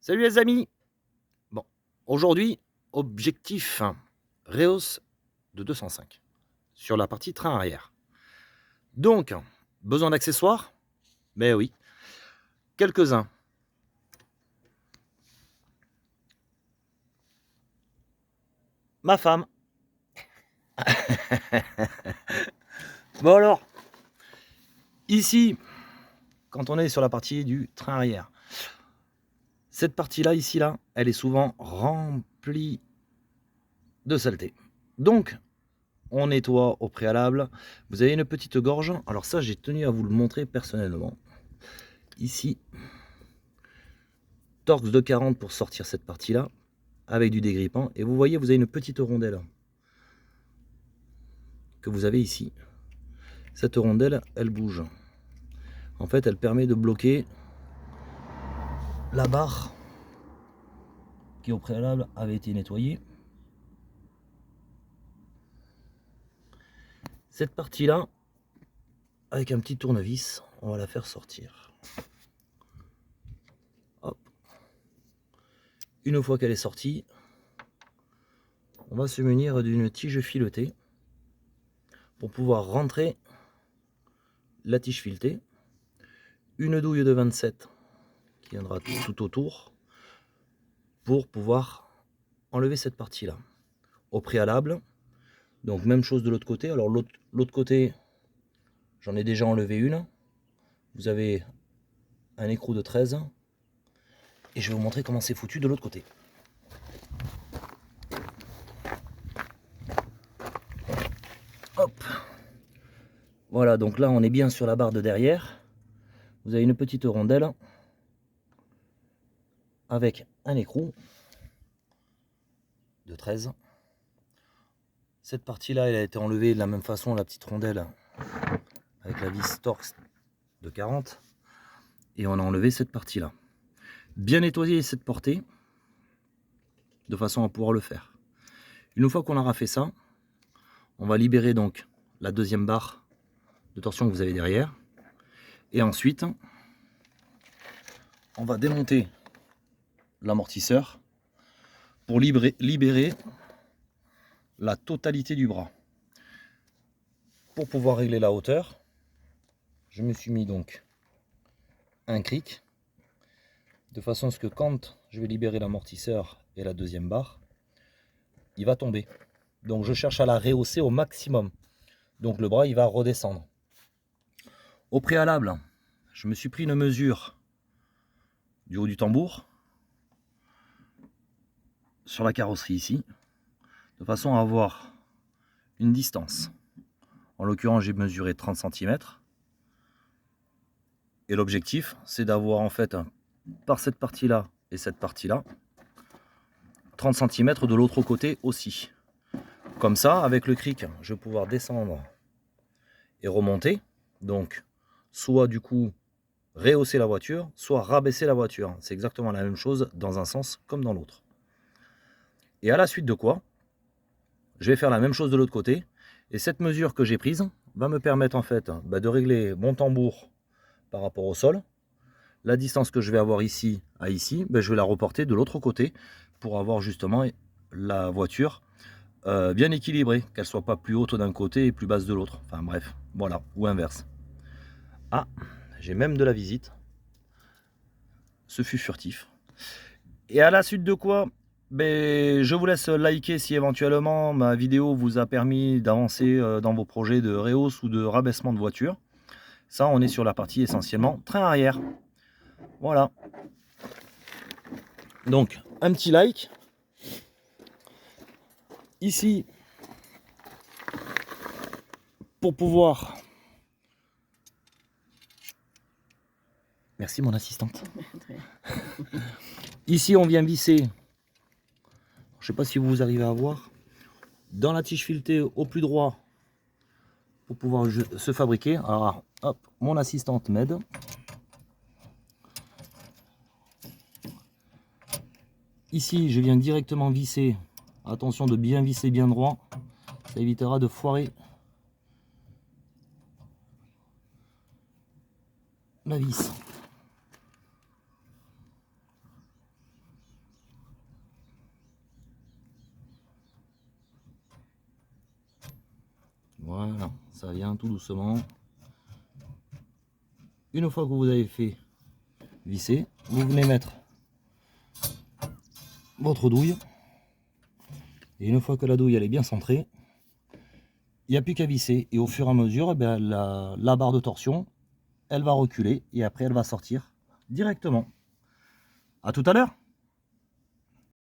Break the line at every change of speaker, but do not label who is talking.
Salut les amis. Bon, aujourd'hui, objectif rehausse de 205 sur la partie train arrière. Donc, besoin d'accessoires? Mais oui, quelques-uns. Ma femme. Bon alors, ici, quand on est sur la partie du train arrière, cette partie-là, ici, là, elle est souvent remplie de saleté. Donc, on nettoie au préalable. Vous avez une petite gorge. Alors ça, j'ai tenu à vous le montrer personnellement. Ici, torx de 40 pour sortir cette partie-là, avec du dégrippant. Et vous voyez, vous avez une petite rondelle que vous avez ici. Cette rondelle, elle bouge. En fait, elle permet de bloquer la barre qui au préalable avait été nettoyée. Cette partie-là, avec un petit tournevis, on va la faire sortir. Hop. Une fois qu'elle est sortie, on va se munir d'une tige filetée pour pouvoir rentrer la tige filetée. Une douille de 27 qui viendra tout autour pour pouvoir enlever cette partie-là. Au préalable, donc même chose de l'autre côté. Alors l'autre côté, j'en ai déjà enlevé une. Vous avez un écrou de 13. Et je vais vous montrer comment c'est foutu de l'autre côté. Hop. Voilà, donc là on est bien sur la barre de derrière. Vous avez une petite rondelle avec un écrou de 13. Cette partie-là, elle a été enlevée de la même façon, la petite rondelle, avec la vis torx de 40. Et on a enlevé cette partie-là. Bien nettoyer cette portée, de façon à pouvoir le faire. Une fois qu'on aura fait ça, on va libérer donc la deuxième barre de torsion que vous avez derrière. Et ensuite, on va démonter l'amortisseur pour libérer la totalité du bras. Pour pouvoir régler la hauteur, je me suis mis donc un cric, de façon à ce que quand je vais libérer l'amortisseur et la deuxième barre, il va tomber. Donc je cherche à la rehausser au maximum. Donc le bras il va redescendre. Au préalable, je me suis pris une mesure du haut du tambour sur la carrosserie ici, de façon à avoir une distance. En l'occurrence, j'ai mesuré 30 cm. Et l'objectif, c'est d'avoir en fait, par cette partie-là et cette partie-là, 30 cm de l'autre côté aussi. Comme ça, avec le cric, je vais pouvoir descendre et remonter. Donc, soit du coup, rehausser la voiture, soit rabaisser la voiture. C'est exactement la même chose dans un sens comme dans l'autre. Et à la suite de quoi, je vais faire la même chose de l'autre côté. Et cette mesure que j'ai prise va me permettre en fait de régler mon tambour par rapport au sol. La distance que je vais avoir ici à ici, je vais la reporter de l'autre côté pour avoir justement la voiture bien équilibrée, qu'elle soit pas plus haute d'un côté et plus basse de l'autre. Enfin bref, voilà, ou inverse. Ah, j'ai même de la visite. Ce fut furtif. Et à la suite de quoi, je vous laisse liker si éventuellement ma vidéo vous a permis d'avancer dans vos projets de rehausse ou de rabaissement de voiture. Ça, on est sur la partie essentiellement train arrière. Voilà. Donc, un petit like. Ici, pour pouvoir... Merci mon assistante. Ici, on vient visser, je ne sais pas si vous arrivez à voir, dans la tige filetée au plus droit pour pouvoir se fabriquer. Alors, hop, mon assistante m'aide. Ici, je viens directement visser. Attention de bien visser bien droit. Ça évitera de foirer la vis. Voilà, ça vient tout doucement. Une fois que vous avez fait visser, vous venez mettre votre douille. Et une fois que la douille elle est bien centrée, il n'y a plus qu'à visser. Et au fur et à mesure, eh bien, la barre de torsion, elle va reculer et après elle va sortir directement. À tout à l'heure.